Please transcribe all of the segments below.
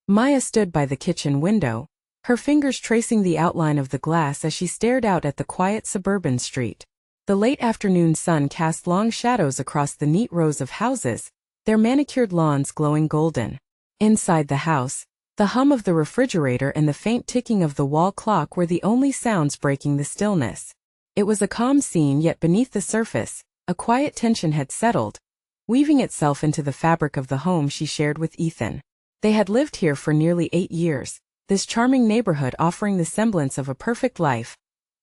Maya stood by the kitchen window, her fingers tracing the outline of the glass as she stared out at the quiet suburban street. The late afternoon sun cast long shadows across the neat rows of houses, their manicured lawns glowing golden. Inside the house, the hum of the refrigerator and the faint ticking of the wall clock were the only sounds breaking the stillness. It was a calm scene, yet beneath the surface, a quiet tension had settled, weaving itself into the fabric of the home she shared with Ethan. They had lived here for nearly 8 years, this charming neighborhood offering the semblance of a perfect life.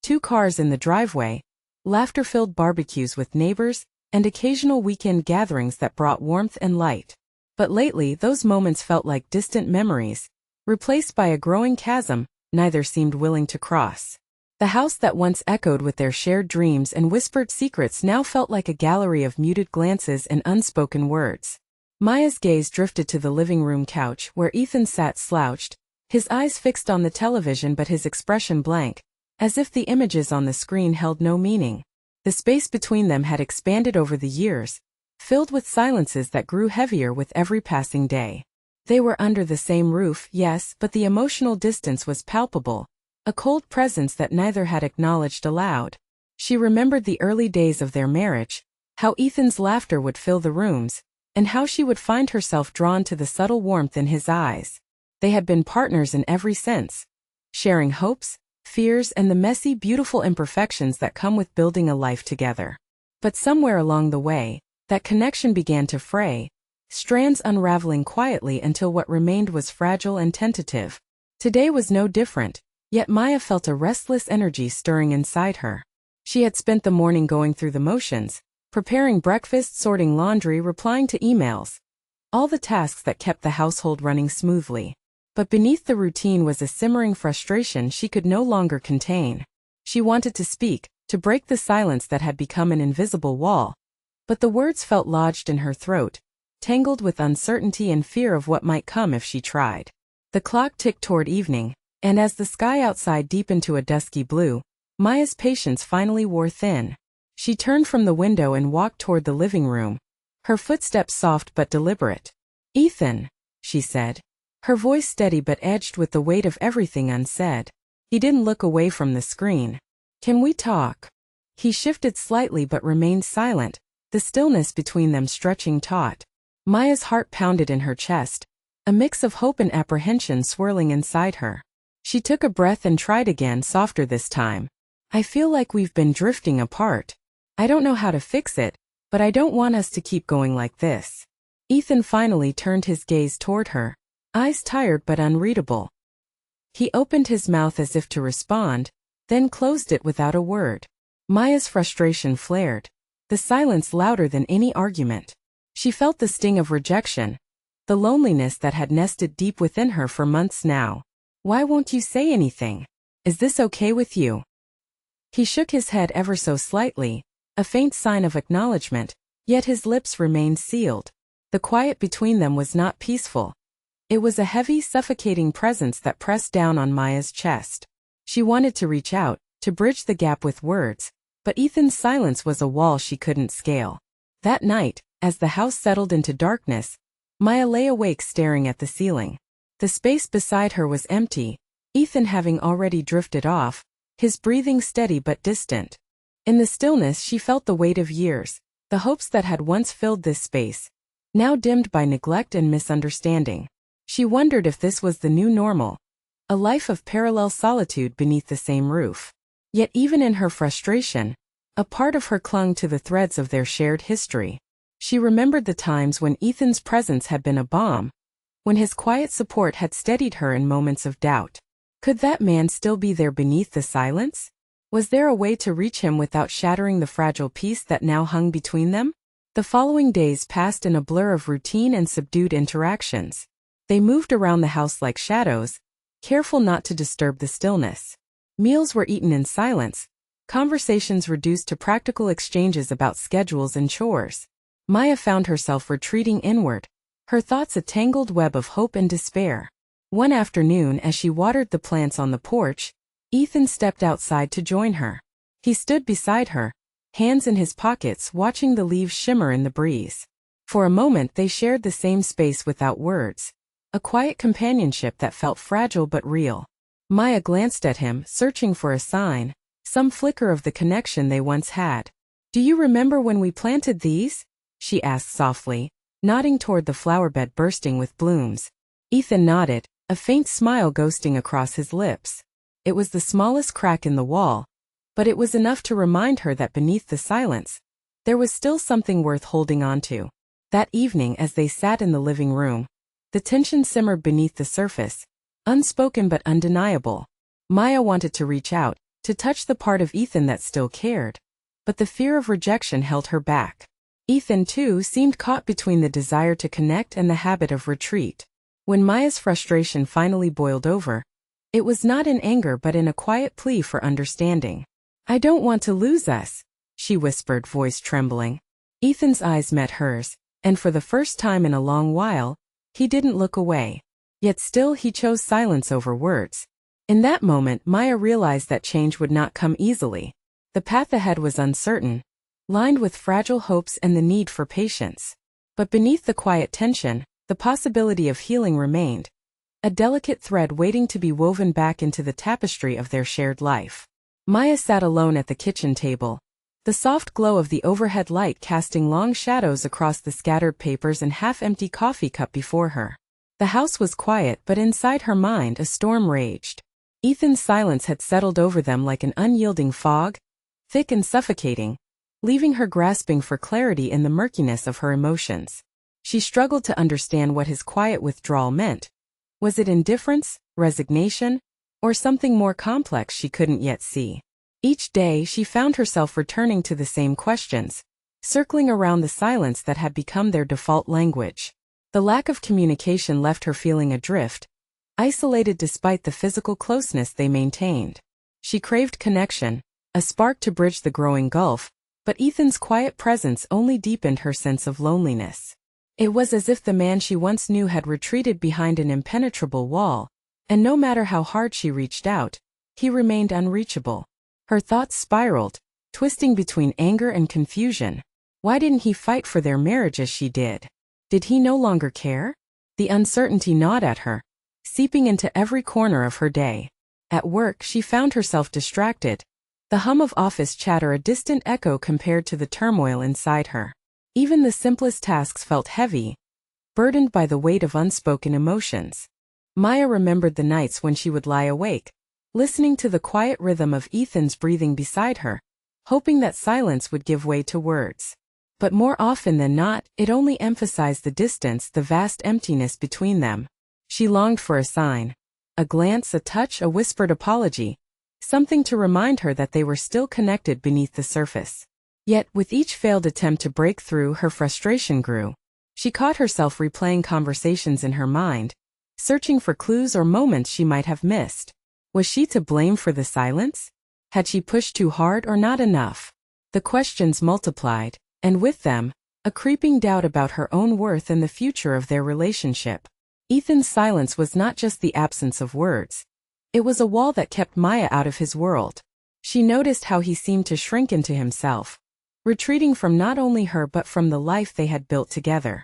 2 cars in the driveway, laughter-filled barbecues with neighbors, and occasional weekend gatherings that brought warmth and light. But lately those moments felt like distant memories, replaced by a growing chasm neither seemed willing to cross. The house that once echoed with their shared dreams and whispered secrets now felt like a gallery of muted glances and unspoken words. Maya's gaze drifted to the living room couch where Ethan sat slouched, his eyes fixed on the television but his expression blank, as if the images on the screen held no meaning. The space between them had expanded over the years, filled with silences that grew heavier with every passing day. They were under the same roof, yes, but the emotional distance was palpable, a cold presence that neither had acknowledged aloud. She remembered the early days of their marriage, how Ethan's laughter would fill the rooms, and how she would find herself drawn to the subtle warmth in his eyes. They had been partners in every sense, sharing hopes, fears, and the messy, beautiful imperfections that come with building a life together. But somewhere along the way, that connection began to fray, strands unraveling quietly until what remained was fragile and tentative. Today was no different, yet Maya felt a restless energy stirring inside her. She had spent the morning going through the motions, preparing breakfast, sorting laundry, replying to emails. All the tasks that kept the household running smoothly. But beneath the routine was a simmering frustration she could no longer contain. She wanted to speak, to break the silence that had become an invisible wall. But the words felt lodged in her throat, tangled with uncertainty and fear of what might come if she tried. The clock ticked toward evening, and as the sky outside deepened to a dusky blue, Maya's patience finally wore thin. She turned from the window and walked toward the living room, her footsteps soft but deliberate. "Ethan," she said, her voice steady but edged with the weight of everything unsaid. He didn't look away from the screen. "Can we talk?" He shifted slightly but remained silent, the stillness between them stretching taut. Maya's heart pounded in her chest, a mix of hope and apprehension swirling inside her. She took a breath and tried again, softer this time. "I feel like we've been drifting apart. I don't know how to fix it, but I don't want us to keep going like this." Ethan finally turned his gaze toward her, eyes tired but unreadable. He opened his mouth as if to respond, then closed it without a word. Maya's frustration flared, the silence louder than any argument. She felt the sting of rejection, the loneliness that had nested deep within her for months now. "Why won't you say anything? Is this okay with you?" He shook his head ever so slightly, a faint sign of acknowledgement, yet his lips remained sealed. The quiet between them was not peaceful. It was a heavy, suffocating presence that pressed down on Maya's chest. She wanted to reach out, to bridge the gap with words, but Ethan's silence was a wall she couldn't scale. That night, as the house settled into darkness, Maya lay awake staring at the ceiling. The space beside her was empty, Ethan having already drifted off, his breathing steady but distant. In the stillness she felt the weight of years, the hopes that had once filled this space, now dimmed by neglect and misunderstanding. She wondered if this was the new normal, a life of parallel solitude beneath the same roof. Yet even in her frustration, a part of her clung to the threads of their shared history. She remembered the times when Ethan's presence had been a balm, when his quiet support had steadied her in moments of doubt. Could that man still be there beneath the silence? Was there a way to reach him without shattering the fragile peace that now hung between them? The following days passed in a blur of routine and subdued interactions. They moved around the house like shadows, careful not to disturb the stillness. Meals were eaten in silence, conversations reduced to practical exchanges about schedules and chores. Maya found herself retreating inward, her thoughts a tangled web of hope and despair. One afternoon, as she watered the plants on the porch, Ethan stepped outside to join her. He stood beside her, hands in his pockets, watching the leaves shimmer in the breeze. For a moment they shared the same space without words. a quiet companionship that felt fragile but real. Maya glanced at him, searching for a sign, some flicker of the connection they once had. "Do you remember when we planted these?" she asked softly, nodding toward the flowerbed bursting with blooms. Ethan nodded, a faint smile ghosting across his lips. It was the smallest crack in the wall, but it was enough to remind her that beneath the silence, there was still something worth holding on to. That evening, as they sat in the living room, the tension simmered beneath the surface, unspoken but undeniable. Maya wanted to reach out, to touch the part of Ethan that still cared, but the fear of rejection held her back. Ethan, too, seemed caught between the desire to connect and the habit of retreat. When Maya's frustration finally boiled over, it was not in anger but in a quiet plea for understanding. "I don't want to lose us," she whispered, voice trembling. Ethan's eyes met hers, and for the first time in a long while, he didn't look away. Yet still he chose silence over words. In that moment, Maya realized that change would not come easily. The path ahead was uncertain, lined with fragile hopes and the need for patience. But beneath the quiet tension, the possibility of healing remained, a delicate thread waiting to be woven back into the tapestry of their shared life. Maya sat alone at the kitchen table, the soft glow of the overhead light casting long shadows across the scattered papers and half-empty coffee cup before her. The house was quiet, but inside her mind a storm raged. Ethan's silence had settled over them like an unyielding fog, thick and suffocating, leaving her grasping for clarity in the murkiness of her emotions. She struggled to understand what his quiet withdrawal meant. Was it indifference, resignation, or something more complex she couldn't yet see? Each day she found herself returning to the same questions, circling around the silence that had become their default language. The lack of communication left her feeling adrift, isolated despite the physical closeness they maintained. She craved connection, a spark to bridge the growing gulf, but Ethan's quiet presence only deepened her sense of loneliness. It was as if the man she once knew had retreated behind an impenetrable wall, and no matter how hard she reached out, he remained unreachable. Her thoughts spiraled, twisting between anger and confusion. Why didn't he fight for their marriage as she did? Did he no longer care? The uncertainty gnawed at her, seeping into every corner of her day. At work, she found herself distracted, the hum of office chatter a distant echo compared to the turmoil inside her. Even the simplest tasks felt heavy, burdened by the weight of unspoken emotions. Maya remembered the nights when she would lie awake, listening to the quiet rhythm of Ethan's breathing beside her, hoping that silence would give way to words. But more often than not, it only emphasized the distance, the vast emptiness between them. She longed for a sign, a glance, a touch, a whispered apology, something to remind her that they were still connected beneath the surface. Yet, with each failed attempt to break through, her frustration grew. She caught herself replaying conversations in her mind, searching for clues or moments she might have missed. Was she to blame for the silence? Had she pushed too hard or not enough? The questions multiplied, and with them, a creeping doubt about her own worth and the future of their relationship. Ethan's silence was not just the absence of words. It was a wall that kept Maya out of his world. She noticed how he seemed to shrink into himself, retreating from not only her but from the life they had built together.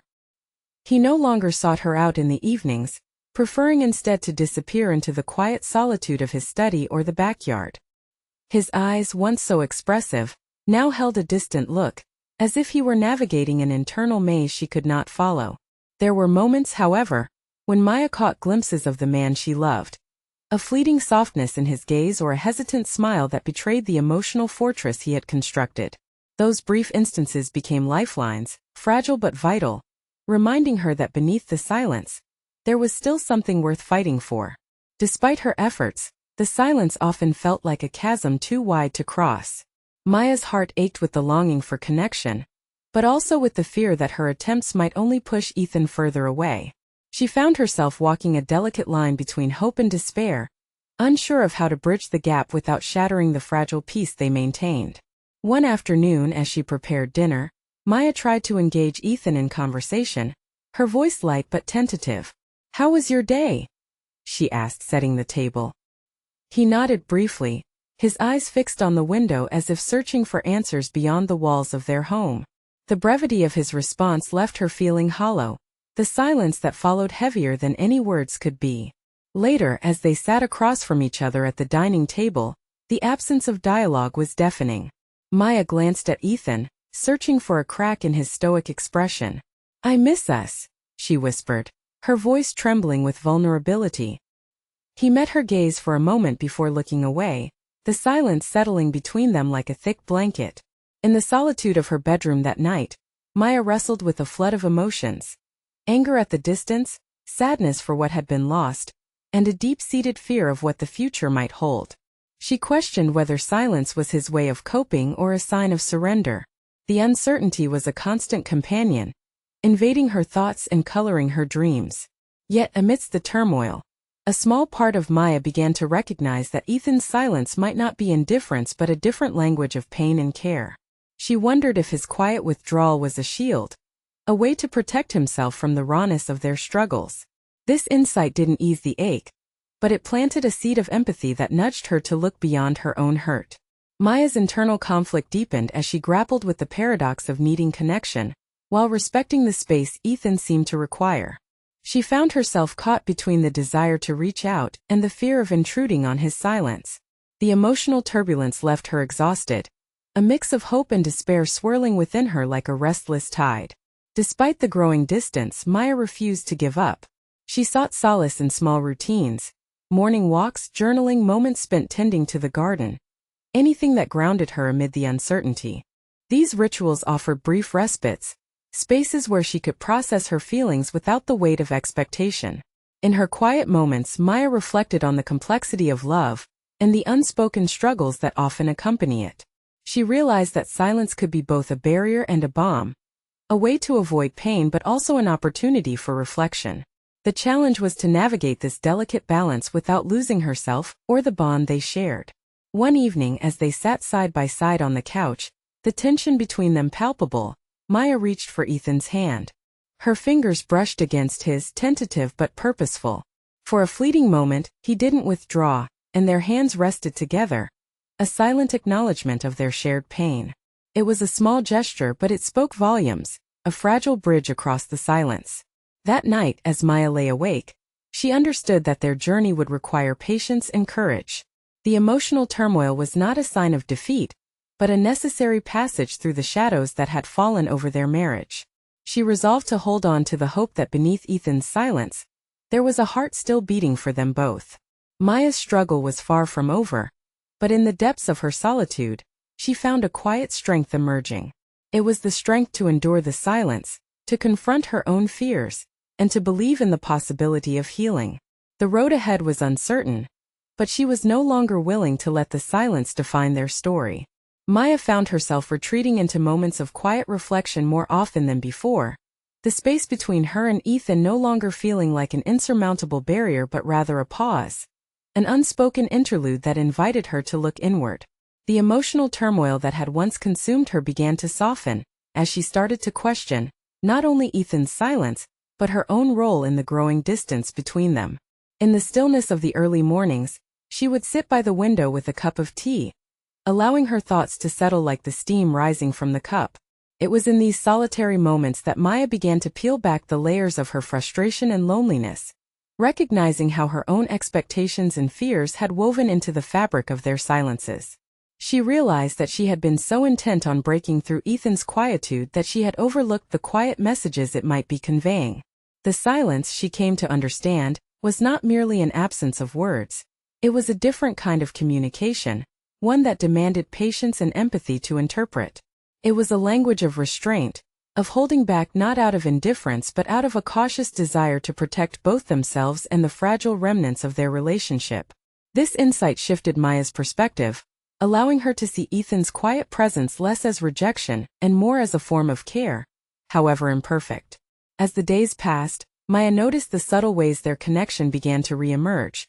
He no longer sought her out in the evenings, preferring instead to disappear into the quiet solitude of his study or the backyard. His eyes, once so expressive, now held a distant look, as if he were navigating an internal maze she could not follow. There were moments, however, when Maya caught glimpses of the man she loved, a fleeting softness in his gaze or a hesitant smile that betrayed the emotional fortress he had constructed. Those brief instances became lifelines, fragile but vital, reminding her that beneath the silence, there was still something worth fighting for. Despite her efforts, the silence often felt like a chasm too wide to cross. Maya's heart ached with the longing for connection, but also with the fear that her attempts might only push Ethan further away. She found herself walking a delicate line between hope and despair, unsure of how to bridge the gap without shattering the fragile peace they maintained. One afternoon, as she prepared dinner, Maya tried to engage Ethan in conversation, her voice light but tentative. "How was your day?" she asked, setting the table. He nodded briefly, his eyes fixed on the window as if searching for answers beyond the walls of their home. The brevity of his response left her feeling hollow. the silence that followed heavier than any words could be. Later, as they sat across from each other at the dining table, the absence of dialogue was deafening. Maya glanced at Ethan, searching for a crack in his stoic expression. "I miss us," she whispered, her voice trembling with vulnerability. He met her gaze for a moment before looking away, the silence settling between them like a thick blanket. In the solitude of her bedroom that night, Maya wrestled with a flood of emotions. Anger at the distance, sadness for what had been lost, and a deep-seated fear of what the future might hold. She questioned whether silence was his way of coping or a sign of surrender. The uncertainty was a constant companion, invading her thoughts and coloring her dreams. Yet amidst the turmoil, a small part of Maya began to recognize that Ethan's silence might not be indifference but a different language of pain and care. She wondered if his quiet withdrawal was a shield, a way to protect himself from the rawness of their struggles. This insight didn't ease the ache, but it planted a seed of empathy that nudged her to look beyond her own hurt. Maya's internal conflict deepened as she grappled with the paradox of needing connection, while respecting the space Ethan seemed to require. She found herself caught between the desire to reach out and the fear of intruding on his silence. The emotional turbulence left her exhausted, a mix of hope and despair swirling within her like a restless tide. Despite the growing distance, Maya refused to give up. She sought solace in small routines, morning walks, journaling, moments spent tending to the garden, anything that grounded her amid the uncertainty. These rituals offered brief respites, spaces where she could process her feelings without the weight of expectation. In her quiet moments, Maya reflected on the complexity of love and the unspoken struggles that often accompany it. She realized that silence could be both a barrier and a balm, a way to avoid pain but also an opportunity for reflection. The challenge was to navigate this delicate balance without losing herself or the bond they shared. One evening, as they sat side by side on the couch, the tension between them palpable, Maya reached for Ethan's hand. Her fingers brushed against his, tentative but purposeful. For a fleeting moment, he didn't withdraw, and their hands rested together, a silent acknowledgement of their shared pain. It was a small gesture, but it spoke volumes, a fragile bridge across the silence. That night, as Maya lay awake, she understood that their journey would require patience and courage. The emotional turmoil was not a sign of defeat, but a necessary passage through the shadows that had fallen over their marriage. She resolved to hold on to the hope that beneath Ethan's silence, there was a heart still beating for them both. Maya's struggle was far from over, but in the depths of her solitude, she found a quiet strength emerging. It was the strength to endure the silence, to confront her own fears, and to believe in the possibility of healing. The road ahead was uncertain, but she was no longer willing to let the silence define their story. Maya found herself retreating into moments of quiet reflection more often than before, the space between her and Ethan no longer feeling like an insurmountable barrier but rather a pause, an unspoken interlude that invited her to look inward. The emotional turmoil that had once consumed her began to soften, as she started to question, not only Ethan's silence, but her own role in the growing distance between them. In the stillness of the early mornings, she would sit by the window with a cup of tea, allowing her thoughts to settle like the steam rising from the cup. It was in these solitary moments that Maya began to peel back the layers of her frustration and loneliness, recognizing how her own expectations and fears had woven into the fabric of their silences. She realized that she had been so intent on breaking through Ethan's quietude that she had overlooked the quiet messages it might be conveying. The silence, she came to understand, was not merely an absence of words. It was a different kind of communication, one that demanded patience and empathy to interpret. It was a language of restraint, of holding back not out of indifference but out of a cautious desire to protect both themselves and the fragile remnants of their relationship. This insight shifted Maya's perspective, allowing her to see Ethan's quiet presence less as rejection and more as a form of care, however imperfect. As the days passed, Maya noticed the subtle ways their connection began to re-emerge,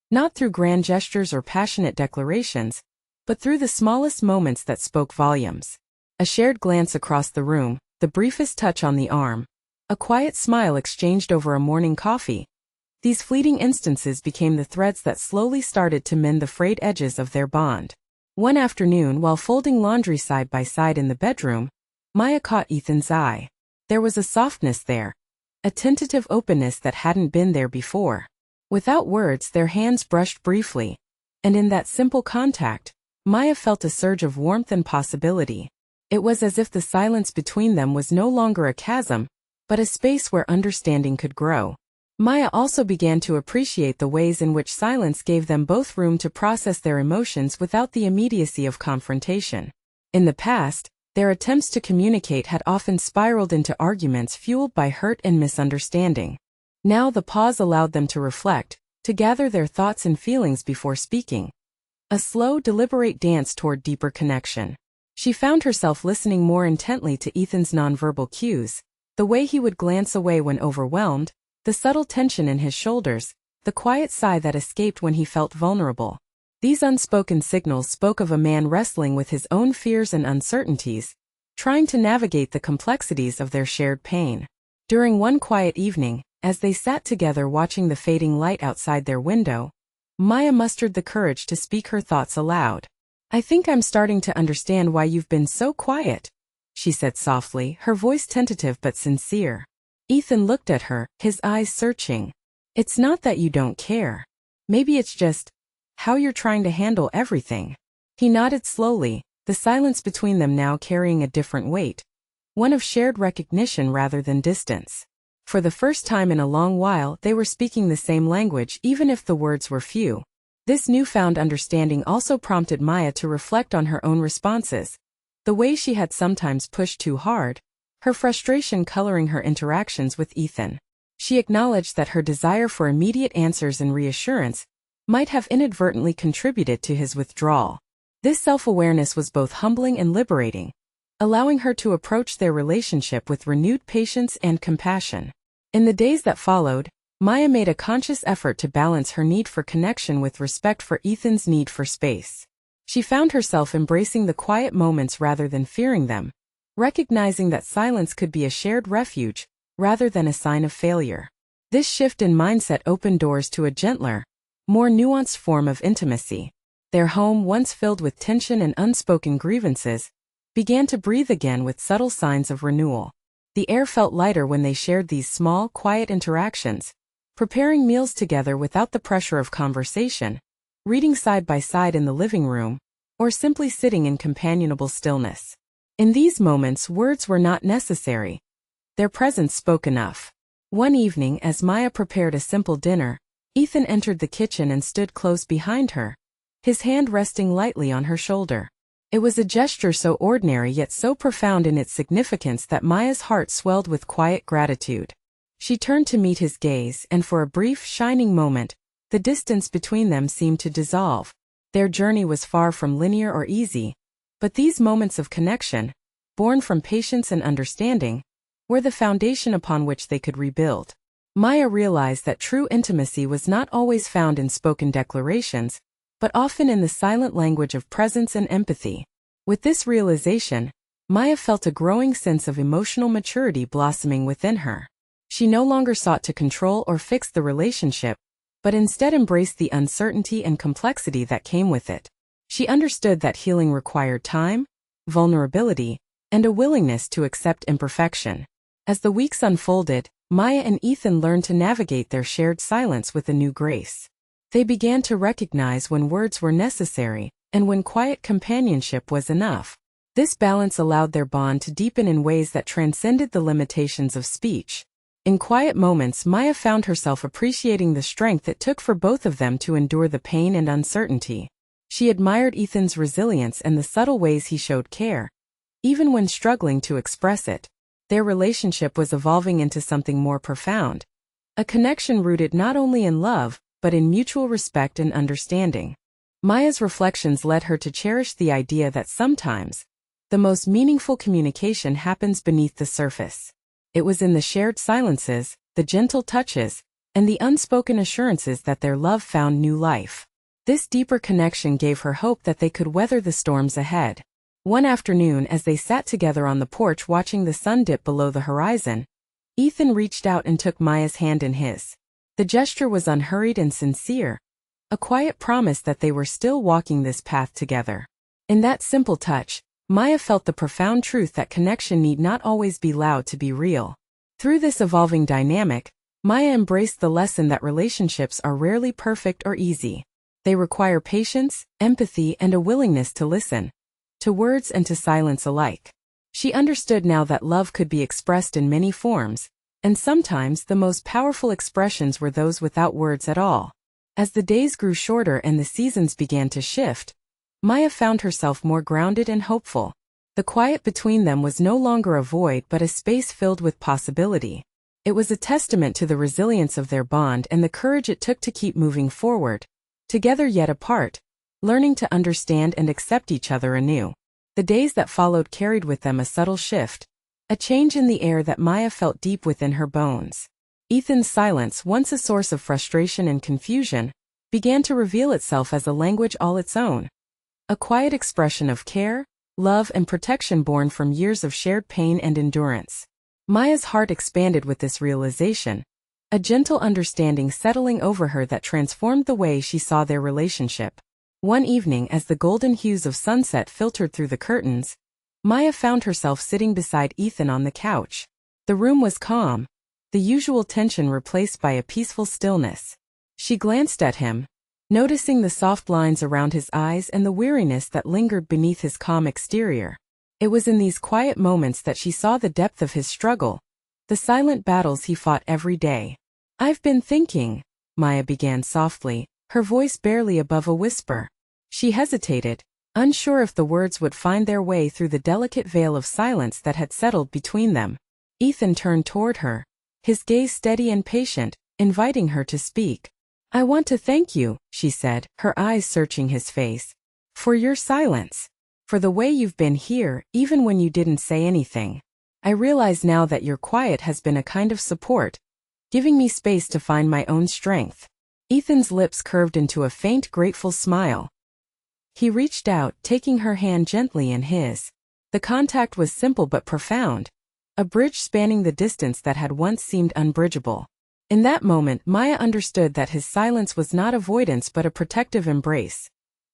not through grand gestures or passionate declarations, but through the smallest moments that spoke volumes. A shared glance across the room, the briefest touch on the arm, a quiet smile exchanged over a morning coffee. These fleeting instances became the threads that slowly started to mend the frayed edges of their bond. One afternoon, while folding laundry side by side in the bedroom, Maya caught Ethan's eye. There was a softness there, a tentative openness that hadn't been there before. Without words, their hands brushed briefly, and in that simple contact, Maya felt a surge of warmth and possibility. It was as if the silence between them was no longer a chasm, but a space where understanding could grow. Maya also began to appreciate the ways in which silence gave them both room to process their emotions without the immediacy of confrontation. In the past, their attempts to communicate had often spiraled into arguments fueled by hurt and misunderstanding. Now the pause allowed them to reflect, to gather their thoughts and feelings before speaking. A slow, deliberate dance toward deeper connection. She found herself listening more intently to Ethan's nonverbal cues, the way he would glance away when overwhelmed, the subtle tension in his shoulders, the quiet sigh that escaped when he felt vulnerable. These unspoken signals spoke of a man wrestling with his own fears and uncertainties, trying to navigate the complexities of their shared pain. During one quiet evening, as they sat together watching the fading light outside their window, Maya mustered the courage to speak her thoughts aloud. "I think I'm starting to understand why you've been so quiet," she said softly, her voice tentative but sincere. Ethan looked at her, his eyes searching. "It's not that you don't care. Maybe it's just how you're trying to handle everything." He nodded slowly, the silence between them now carrying a different weight, one of shared recognition rather than distance. For the first time in a long while, they were speaking the same language even if the words were few. This newfound understanding also prompted Maya to reflect on her own responses. The way she had sometimes pushed too hard, her frustration coloring her interactions with Ethan. She acknowledged that her desire for immediate answers and reassurance might have inadvertently contributed to his withdrawal. This self-awareness was both humbling and liberating, allowing her to approach their relationship with renewed patience and compassion. In the days that followed, Maya made a conscious effort to balance her need for connection with respect for Ethan's need for space. She found herself embracing the quiet moments rather than fearing them, recognizing that silence could be a shared refuge rather than a sign of failure. This shift in mindset opened doors to a gentler, more nuanced form of intimacy. Their home, once filled with tension and unspoken grievances, began to breathe again with subtle signs of renewal. The air felt lighter when they shared these small, quiet interactions, preparing meals together without the pressure of conversation, reading side by side in the living room, or simply sitting in companionable stillness. In these moments, words were not necessary. Their presence spoke enough. One evening, as Maya prepared a simple dinner, Ethan entered the kitchen and stood close behind her, his hand resting lightly on her shoulder. It was a gesture so ordinary yet so profound in its significance that Maya's heart swelled with quiet gratitude. She turned to meet his gaze, and for a brief, shining moment, the distance between them seemed to dissolve. Their journey was far from linear or easy, but these moments of connection, born from patience and understanding, were the foundation upon which they could rebuild. Maya realized that true intimacy was not always found in spoken declarations, but often in the silent language of presence and empathy. With this realization, Maya felt a growing sense of emotional maturity blossoming within her. She no longer sought to control or fix the relationship, but instead embraced the uncertainty and complexity that came with it. She understood that healing required time, vulnerability, and a willingness to accept imperfection. As the weeks unfolded, Maya and Ethan learned to navigate their shared silence with a new grace. They began to recognize when words were necessary and when quiet companionship was enough. This balance allowed their bond to deepen in ways that transcended the limitations of speech. In quiet moments, Maya found herself appreciating the strength it took for both of them to endure the pain and uncertainty. She admired Ethan's resilience and the subtle ways he showed care, even when struggling to express it. Their relationship was evolving into something more profound, a connection rooted not only in love, but in mutual respect and understanding. Maya's reflections led her to cherish the idea that sometimes, the most meaningful communication happens beneath the surface. It was in the shared silences, the gentle touches, and the unspoken assurances that their love found new life. This deeper connection gave her hope that they could weather the storms ahead. One afternoon, as they sat together on the porch watching the sun dip below the horizon, Ethan reached out and took Maya's hand in his. The gesture was unhurried and sincere, a quiet promise that they were still walking this path together. In that simple touch, Maya felt the profound truth that connection need not always be loud to be real. Through this evolving dynamic, Maya embraced the lesson that relationships are rarely perfect or easy. They require patience, empathy, and a willingness to listen, to words and to silence alike. She understood now that love could be expressed in many forms, and sometimes the most powerful expressions were those without words at all. As the days grew shorter and the seasons began to shift, Maya found herself more grounded and hopeful. The quiet between them was no longer a void but a space filled with possibility. It was a testament to the resilience of their bond and the courage it took to keep moving forward, together yet apart, learning to understand and accept each other anew. The days that followed carried with them a subtle shift, a change in the air that Maya felt deep within her bones. Ethan's silence, once a source of frustration and confusion, began to reveal itself as a language all its own. A quiet expression of care, love, and protection born from years of shared pain and endurance. Maya's heart expanded with this realization, a gentle understanding settling over her that transformed the way she saw their relationship. One evening, as the golden hues of sunset filtered through the curtains, Maya found herself sitting beside Ethan on the couch. The room was calm, the usual tension replaced by a peaceful stillness. She glanced at him, noticing the soft lines around his eyes and the weariness that lingered beneath his calm exterior. It was in these quiet moments that she saw the depth of his struggle, the silent battles he fought every day. "I've been thinking," Maya began softly, her voice barely above a whisper. She hesitated, unsure if the words would find their way through the delicate veil of silence that had settled between them. Ethan turned toward her, his gaze steady and patient, inviting her to speak. "I want to thank you," she said, her eyes searching his face, "for your silence. For the way you've been here, even when you didn't say anything. I realize now that your quiet has been a kind of support, giving me space to find my own strength." Ethan's lips curved into a faint, grateful smile. He reached out, taking her hand gently in his. The contact was simple but profound, a bridge spanning the distance that had once seemed unbridgeable. In that moment, Maya understood that his silence was not avoidance but a protective embrace,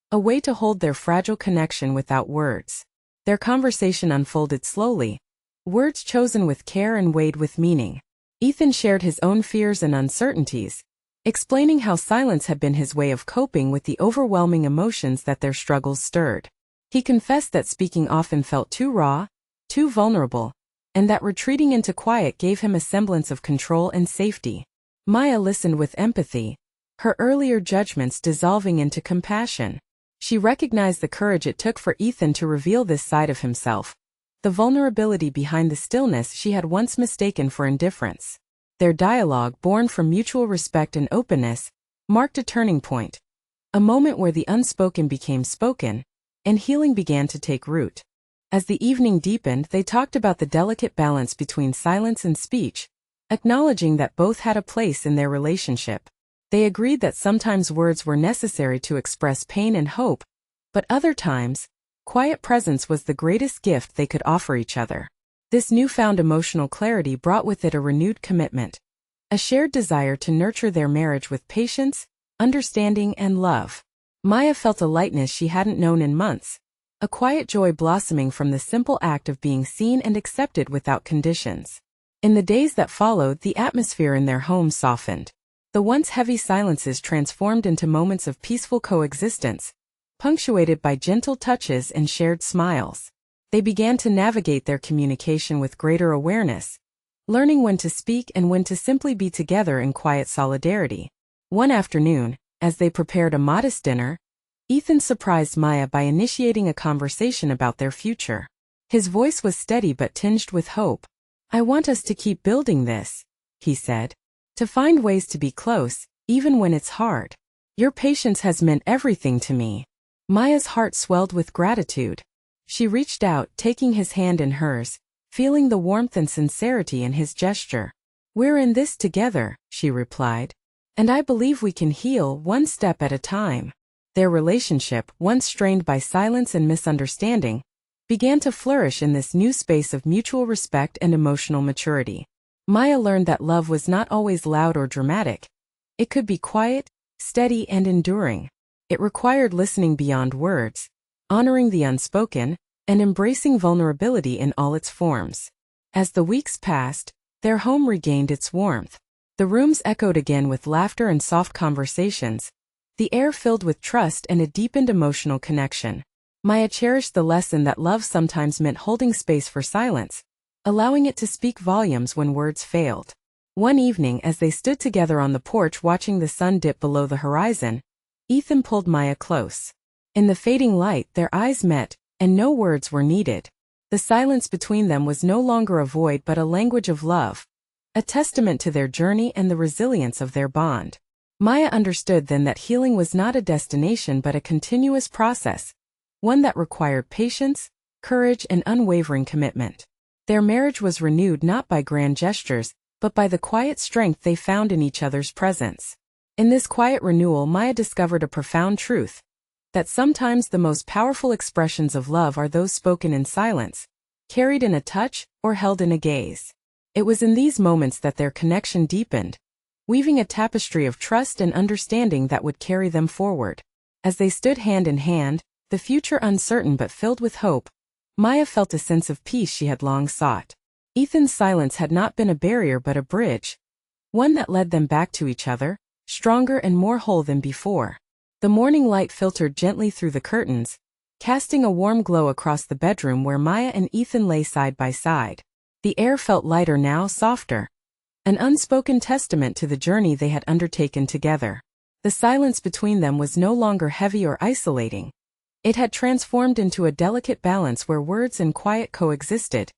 a way to hold their fragile connection without words. Their conversation unfolded slowly, words chosen with care and weighed with meaning. Ethan shared his own fears and uncertainties, explaining how silence had been his way of coping with the overwhelming emotions that their struggles stirred. He confessed that speaking often felt too raw, too vulnerable, and that retreating into quiet gave him a semblance of control and safety. Maya listened with empathy, her earlier judgments dissolving into compassion. She recognized the courage it took for Ethan to reveal this side of himself, the vulnerability behind the stillness she had once mistaken for indifference. Their dialogue, born from mutual respect and openness, marked a turning point, a moment where the unspoken became spoken, and healing began to take root. As the evening deepened, they talked about the delicate balance between silence and speech, acknowledging that both had a place in their relationship. They agreed that sometimes words were necessary to express pain and hope, but other times, quiet presence was the greatest gift they could offer each other. This newfound emotional clarity brought with it a renewed commitment, a shared desire to nurture their marriage with patience, understanding, and love. Maya felt a lightness she hadn't known in months, a quiet joy blossoming from the simple act of being seen and accepted without conditions. In the days that followed, the atmosphere in their home softened. The once heavy silences transformed into moments of peaceful coexistence, punctuated by gentle touches and shared smiles. They began to navigate their communication with greater awareness, learning when to speak and when to simply be together in quiet solidarity. One afternoon, as they prepared a modest dinner, Ethan surprised Maya by initiating a conversation about their future. His voice was steady but tinged with hope. "I want us to keep building this," he said. "To find ways to be close, even when it's hard. Your patience has meant everything to me." Maya's heart swelled with gratitude. She reached out, taking his hand in hers, feeling the warmth and sincerity in his gesture. "We're in this together," she replied. "And I believe we can heal one step at a time." Their relationship, once strained by silence and misunderstanding, began to flourish in this new space of mutual respect and emotional maturity. Maya learned that love was not always loud or dramatic. It could be quiet, steady, and enduring. It required listening beyond words, honoring the unspoken, and embracing vulnerability in all its forms. As the weeks passed, Their home regained its warmth. The rooms echoed again with laughter and soft conversations, the air filled with trust and a deepened emotional connection. Maya cherished the lesson that love sometimes meant holding space for silence, allowing it to speak volumes when words failed. One evening, as they stood together on the porch watching the sun dip below the horizon, Ethan pulled Maya close. In the fading light, their eyes met, and no words were needed. The silence between them was no longer a void but a language of love, a testament to their journey and the resilience of their bond. Maya understood then that healing was not a destination but a continuous process, one that required patience, courage, and unwavering commitment. Their marriage was renewed not by grand gestures, but by the quiet strength they found in each other's presence. In this quiet renewal, Maya discovered a profound truth, that sometimes the most powerful expressions of love are those spoken in silence, carried in a touch, or held in a gaze. It was in these moments that their connection deepened, weaving a tapestry of trust and understanding that would carry them forward. As they stood hand in hand, the future uncertain but filled with hope, Maya felt a sense of peace she had long sought. Ethan's silence had not been a barrier but a bridge, one that led them back to each other, stronger and more whole than before. The morning light filtered gently through the curtains, casting a warm glow across the bedroom where Maya and Ethan lay side by side. The air felt lighter now, softer, an unspoken testament to the journey they had undertaken together. The silence between them was no longer heavy or isolating. It had transformed into a delicate balance where words and quiet coexisted,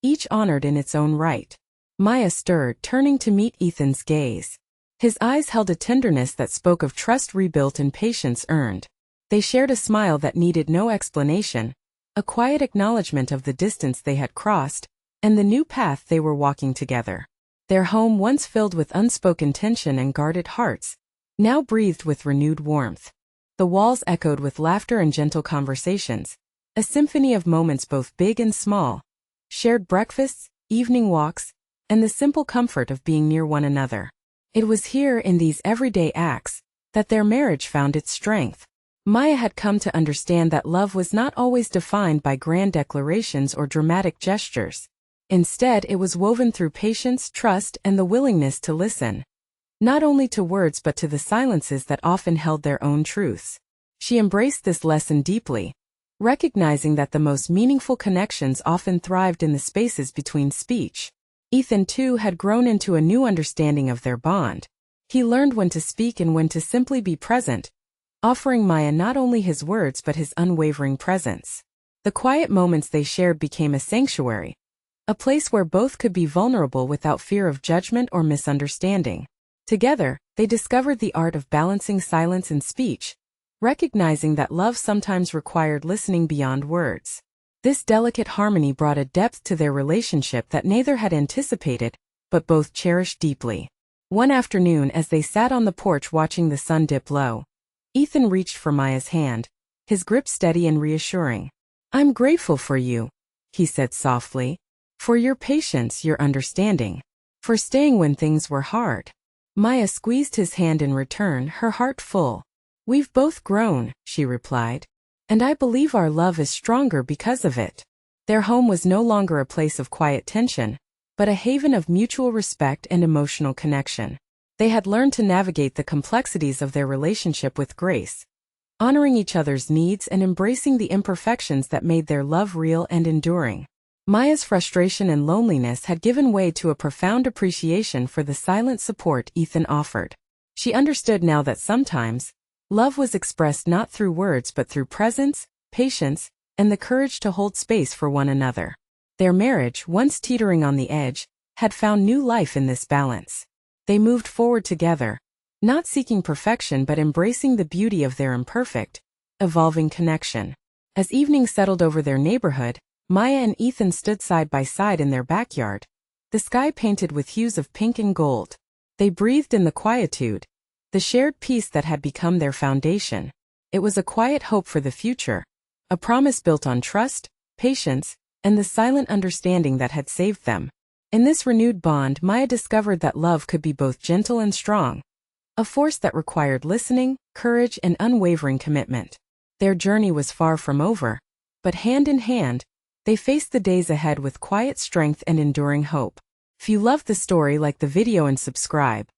each honored in its own right. Maya stirred, turning to meet Ethan's gaze. His eyes held a tenderness that spoke of trust rebuilt and patience earned. They shared a smile that needed no explanation, a quiet acknowledgement of the distance they had crossed, and the new path they were walking together. Their home, once filled with unspoken tension and guarded hearts, now breathed with renewed warmth. The walls echoed with laughter and gentle conversations, a symphony of moments both big and small, shared breakfasts, evening walks, and the simple comfort of being near one another. It was here, in these everyday acts, that their marriage found its strength. Maya had come to understand that love was not always defined by grand declarations or dramatic gestures. Instead, it was woven through patience, trust, and the willingness to listen, not only to words but to the silences that often held their own truths. She embraced this lesson deeply, recognizing that the most meaningful connections often thrived in the spaces between speech. Ethan, too, had grown into a new understanding of their bond. He learned when to speak and when to simply be present, offering Maya not only his words but his unwavering presence. The quiet moments they shared became a sanctuary, a place where both could be vulnerable without fear of judgment or misunderstanding. Together, they discovered the art of balancing silence and speech, recognizing that love sometimes required listening beyond words. This delicate harmony brought a depth to their relationship that neither had anticipated, but both cherished deeply. One afternoon, as they sat on the porch watching the sun dip low, Ethan reached for Maya's hand, his grip steady and reassuring. "I'm grateful for you," he said softly, "for your patience, your understanding, for staying when things were hard." Maya squeezed his hand in return, her heart full. "We've both grown," she replied, "and I believe our love is stronger because of it." Their home was no longer a place of quiet tension, but a haven of mutual respect and emotional connection. They had learned to navigate the complexities of their relationship with grace, honoring each other's needs and embracing the imperfections that made their love real and enduring. Maya's frustration and loneliness had given way to a profound appreciation for the silent support Ethan offered. She understood now that sometimes, love was expressed not through words but through presence, patience, and the courage to hold space for one another. Their marriage, once teetering on the edge, had found new life in this balance. They moved forward together, not seeking perfection but embracing the beauty of their imperfect, evolving connection. As evening settled over their neighborhood, Maya and Ethan stood side by side in their backyard, the sky painted with hues of pink and gold. They breathed in the quietude, the shared peace that had become their foundation. It was a quiet hope for the future, a promise built on trust, patience, and the silent understanding that had saved them. In this renewed bond, Maya discovered that love could be both gentle and strong, a force that required listening, courage, and unwavering commitment. Their journey was far from over, but hand in hand, they faced the days ahead with quiet strength and enduring hope. If you love the story, like the video and subscribe.